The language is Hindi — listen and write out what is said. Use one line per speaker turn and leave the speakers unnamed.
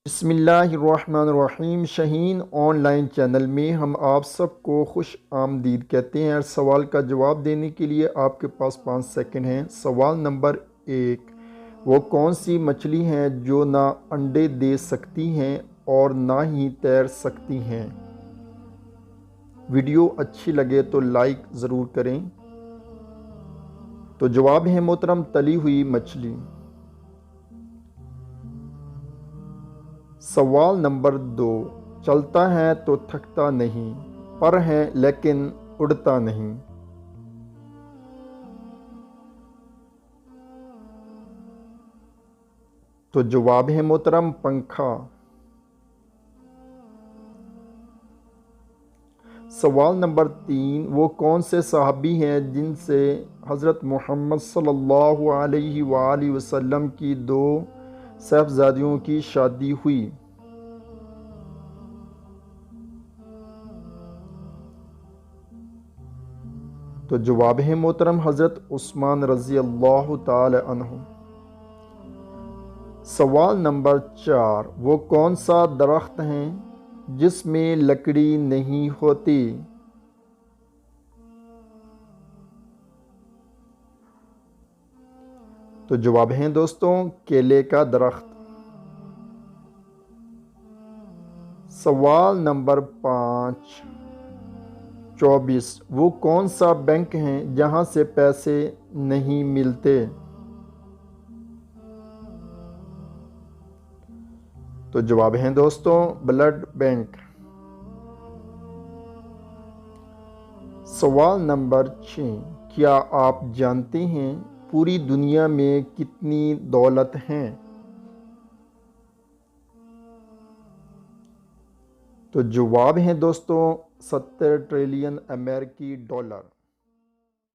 बिस्मिल्लाहिर्रहमानिर्रहीम। शहीन ऑनलाइन चैनल में हम आप सबको खुश आमदीद कहते हैं। सवाल का जवाब देने के लिए आपके पास 5 सेकंड हैं। सवाल नंबर 1, वो कौन सी मछली हैं जो ना अंडे दे सकती हैं और ना ही तैर सकती हैं? वीडियो अच्छी लगे तो लाइक ज़रूर करें। तो जवाब है मोहतरम, तली हुई मछली। सवाल नंबर 2, चलता है तो थकता नहीं, पर है लेकिन उड़ता नहीं। तो जवाब है मोहतरम, पंखा। सवाल नंबर 3, वो कौन से सहाबी हैं जिनसे हज़रत मोहम्मद सल्लल्लाहु अलैहि वसल्लम की 2 साहबजादियों की शादी हुई? तो जवाब है मोहतरम, हज़रत उस्मान रज़ी अल्लाह ताला अन्हु। सवाल नंबर 4, वो कौन सा दरख्त है जिसमें लकड़ी नहीं होती? तो जवाब है दोस्तों, केले का दरख्त। सवाल नंबर 5, 24, वो कौन सा बैंक है जहां से पैसे नहीं मिलते? तो जवाब है दोस्तों, ब्लड बैंक। सवाल नंबर 6, क्या आप जानते हैं पूरी दुनिया में कितनी दौलत है? तो जवाब है दोस्तों, 70 ट्रिलियन अमेरिकी डॉलर।